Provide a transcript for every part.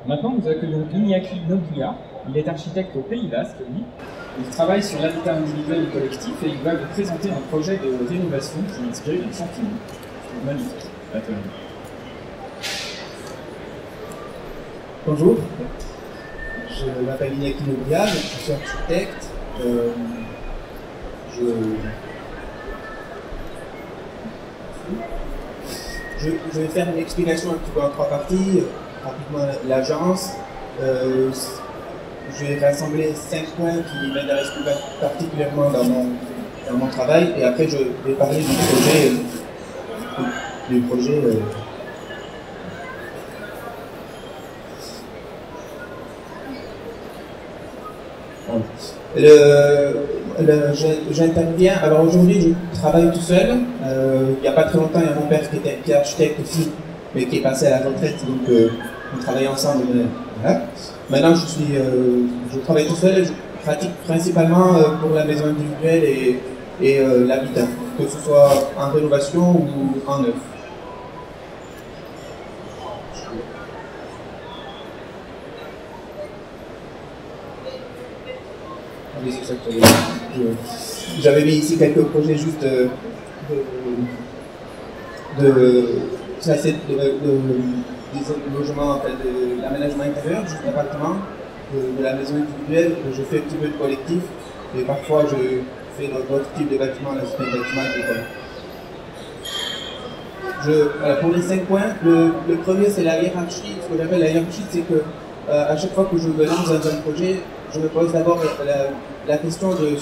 Maintenant, nous accueillons Iñaki Noglia. Il est architecte au Pays Basque, lui. Il travaille sur l'habitat individuel et collectif et il va vous présenter un projet de rénovation qui est inspiré d'un champignon. C'est magnifique. À toi. Bonjour, je m'appelle Iñaki Noglia, je suis architecte. Je vais faire une explication un petit peu en trois parties. Rapidement, l'agence. Je vais rassembler 5 points qui m'intéressent plus particulièrement dans mon travail. Et après, je vais parler du projet. J'interviens. Alors aujourd'hui, je travaille tout seul. Il n'y a pas très longtemps, il y a mon père qui est architecte aussi, mais qui est passé à la retraite, donc on travaille ensemble. Voilà. Maintenant, je travaille tout seul et je pratique principalement pour la maison individuelle et l'habitat, que ce soit en rénovation ou en neuf. J'avais mis ici quelques projets juste de logement, en fait, de l'aménagement intérieur, juste l'appartement, de la maison individuelle. Je fais un petit peu de collectif et parfois je fais d'autres types de bâtiments, là c'est un bâtiment agricole. Pour les 5 points, le premier c'est la hiérarchie. Ce que j'appelle la hiérarchie, c'est que à chaque fois que je me lance dans un projet, je me pose d'abord la question de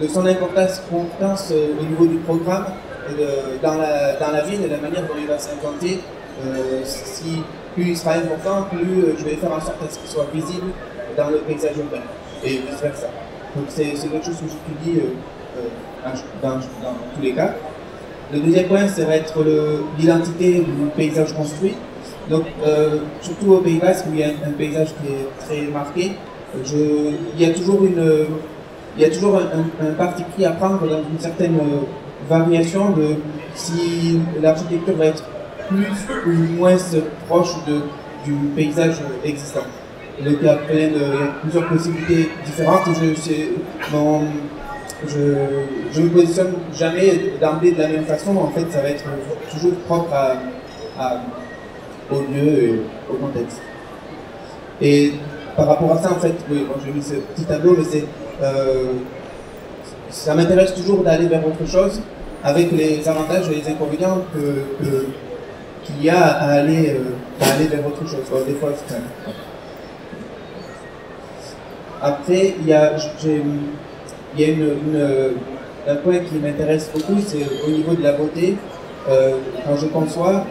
son importance au niveau du programme, et dans la ville et la manière dont il va s'implanter. Plus il sera important, plus je vais faire en sorte à ce qu'il soit visible dans le paysage urbain et vice versa. Donc c'est quelque chose que j'étudie dans tous les cas. Le deuxième point, ça va être l'identité du paysage construit. Donc, surtout au Pays Basque, où il y a un paysage qui est très marqué, il y a toujours un parti pris à prendre dans une certaine variation de si l'architecture va être plus ou moins proche du paysage existant. Donc, il y a plusieurs possibilités différentes. Je ne me positionne jamais d'emblée de la même façon. En fait, ça va être toujours propre au lieu et au contexte. Et par rapport à ça, en fait, oui, bon, j'ai mis ce petit tableau, mais ça m'intéresse toujours d'aller vers autre chose, avec les avantages et les inconvénients qu'il y a à aller vers autre chose. Alors, des fois, c'est après, il y a un point qui m'intéresse beaucoup, c'est au niveau de la beauté. Quand je conçois,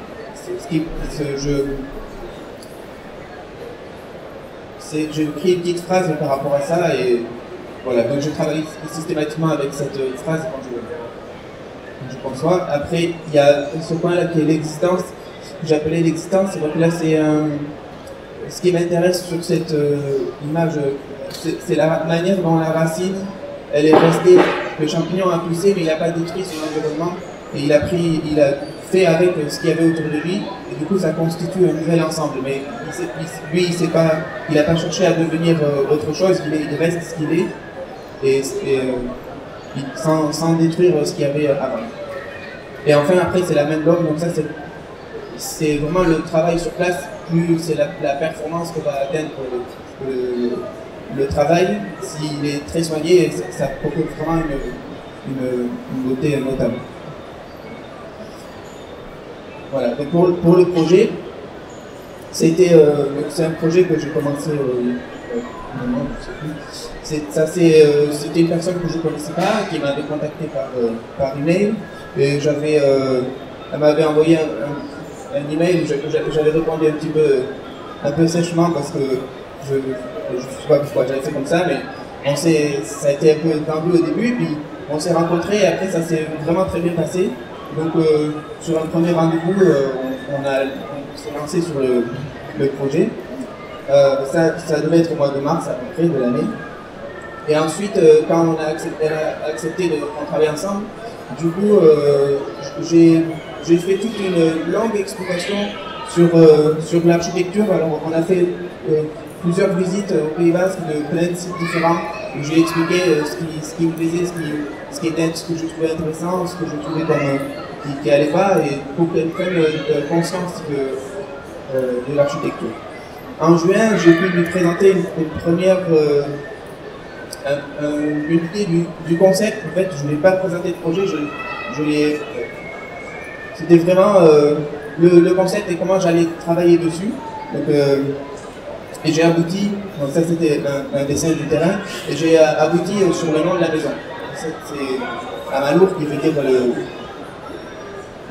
je crée une petite phrase par rapport à ça, et voilà, donc je travaille systématiquement avec cette phrase quand je conçois. Après, il y a ce point-là qui est l'existence, que j'appelais l'existence. Donc là, ce qui m'intéresse sur cette image, c'est la manière dont la racine, elle est restée, le champignon a poussé, mais il n'a pas détruit son environnement, et il a fait avec ce qu'il y avait autour de lui, et du coup ça constitue un nouvel ensemble. Mais il n'a pas cherché à devenir autre chose, il reste ce qu'il est, et sans détruire ce qu'il y avait avant. Et enfin, après, c'est la même norme, donc ça c'est vraiment le travail sur place, plus c'est la performance que va atteindre le travail. S'il est très soigné, ça procure vraiment une beauté notable. Voilà, donc pour le projet, c'est un projet que j'ai commencé c'était une personne que je ne connaissais pas, qui m'avait contacté par email, et elle m'avait envoyé un email où j'avais répondu un peu sèchement, parce que je ne sais pas pourquoi j'avais fait comme ça, mais ça a été un peu tendu au début, puis on s'est rencontrés, et après ça s'est vraiment très bien passé. Donc sur un premier rendez-vous, on s'est lancé sur le projet. Ça devait être au mois de mars à peu près de l'année. Et ensuite, quand elle a accepté qu'on travaille ensemble, du coup, j'ai fait toute une longue explication Sur l'architecture, alors on a fait plusieurs visites au Pays Basque de plein de sites différents où j'ai expliqué ce qui me plaisait, ce que je trouvais intéressant, ce que je trouvais qui allait pas, et pour qu'elles prennent conscience de l'architecture. En juin, j'ai pu lui présenter une première une idée du concept. En fait, je ne lui ai pas présenté le projet, c'était vraiment le concept et comment j'allais travailler dessus. Donc, et j'ai abouti, donc ça c'était un dessin du terrain, et j'ai abouti sur le nom de la maison. C'est Amalour, qui veut dire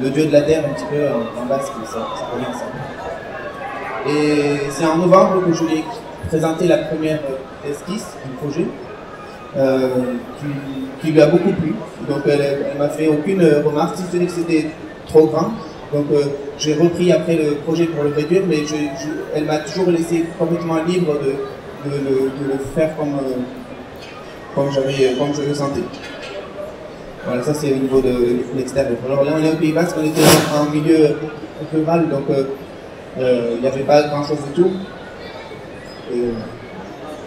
le dieu de la terre, un petit peu en basque, ça revient ensemble. Et c'est en novembre que je lui ai présenté la première esquisse du projet, qui lui a beaucoup plu. Donc elle m'a fait aucune remarque, si ce n'est que c'était trop grand. Donc j'ai repris après le projet pour le réduire, mais elle m'a toujours laissé complètement libre de le faire comme je le sentais. Voilà, ça c'est au niveau de l'extérieur. Alors là on est au Pays Basque, on était en milieu rural, donc il n'y avait pas grand chose du tout.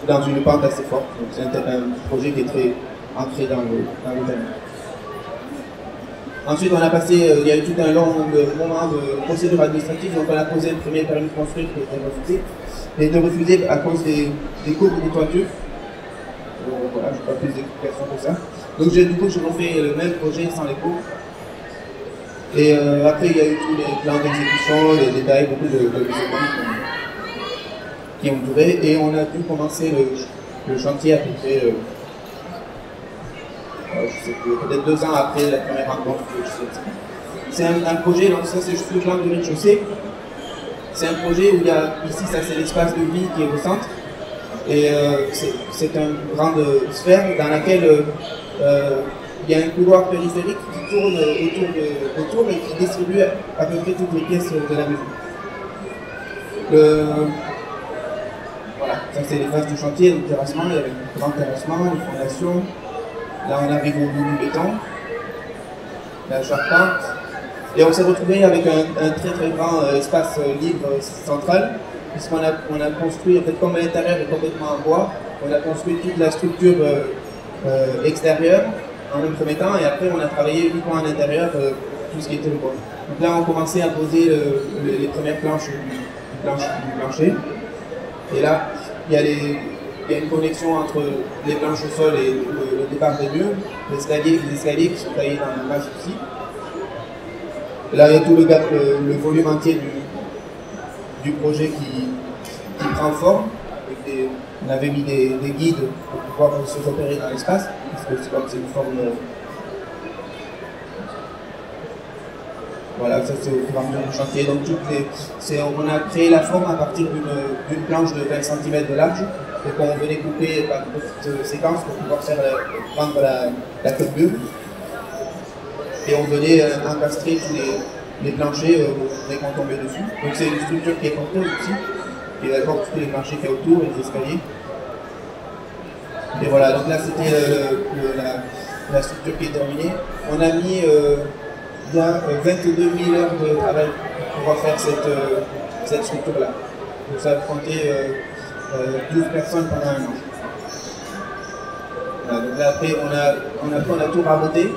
Dans une pente assez forte. Donc c'est un projet qui est très ancré dans le terrain. Ensuite, on a passé, il y a eu tout un long moment de procédure administrative, donc on a posé le premier permis de construire qui a été refusé. Il a été refusé à cause des courbes de toiture. Voilà, je n'ai pas plus d'explications que ça. Donc du coup, j'ai refait le même projet sans les courbes. Et après, il y a eu tous les plans d'exécution, les détails, beaucoup de qui ont duré, et on a dû commencer le chantier à peu près, je sais plus, peut-être 2 ans après la première rencontre. C'est un projet, donc ça c'est juste le plan du rez-de-chaussée. C'est un projet où il y a, ici ça c'est l'espace de vie qui est au centre, et c'est une grande sphère dans laquelle il y a un couloir périphérique qui tourne autour et qui distribue à peu près toutes les pièces de la maison. Voilà, ça c'est les phases du chantier, le terrassement, il y avait un grand terrassement, les fondations. Là on arrive au bout du béton, la charpente. Et on s'est retrouvé avec un très très grand espace libre central, puisqu'on a construit, en fait comme l'intérieur est complètement en bois, on a construit toute la structure extérieure en un premier temps, et après on a travaillé uniquement à l'intérieur tout ce qui était le bois. Donc là on commençait à poser les premières planches du plancher. Et là, il y a une connexion entre les planches au sol et le départ des murs, les escaliers qui sont taillés dans la base aussi. Et là, il y a tout le volume entier du projet qui prend forme. On avait mis des guides pour pouvoir se repérer dans l'espace, parce que c'est comme c'est une forme. Voilà, ça c'est au fur et à mesure du chantier. Donc on a créé la forme à partir d'une planche de 20 cm de large, et qu'on venait couper par petites séquences pour pouvoir prendre la courbure. Et on venait encastrer tous les planchers dès qu'on tombait dessus. Donc c'est une structure qui est porteuse aussi, qui apporte tous les planchers qu'il y a autour et les escaliers. Et voilà, donc là c'était la structure qui est terminée. On a mis il y a 22 000 heures de travail pour pouvoir faire cette structure-là. Donc ça a compté 12 personnes pendant un an. Voilà, donc là après on a tout raboté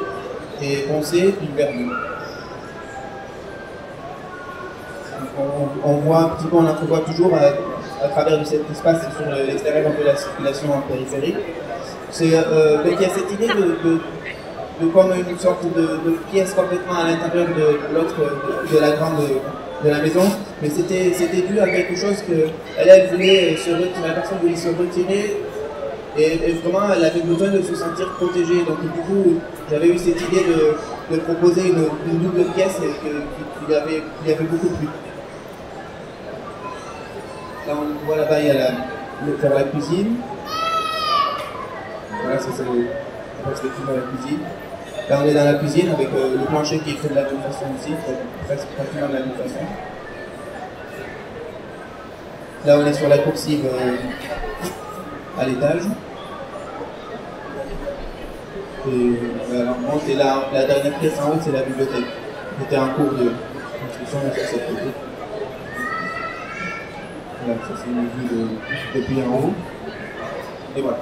et poncé puis verni. On voit un petit peu, on entrevoit toujours à travers de cet espace et sur l'extérieur de la circulation en périphérie. Il y a cette idée de comme une sorte de pièce complètement à l'intérieur de la grande de la maison, mais c'était dû à quelque chose que elle voulait se retirer, la personne voulait se retirer et vraiment elle avait besoin de se sentir protégée. Donc du coup j'avais eu cette idée de proposer une double pièce qui lui avait beaucoup plu. Là on voit là-bas il y a la cuisine. Voilà, ça c'est la perspective de la cuisine. Là, on est dans la cuisine avec le plancher qui est fait de la même façon aussi, presque pratiquement de la même façon. Là, on est sur la coursive à l'étage. Et voilà, on monte, et là, la dernière pièce en haut, c'est la bibliothèque. On était en cours de construction sur cette côté. Voilà, ça c'est une vue depuis en haut. Et voilà.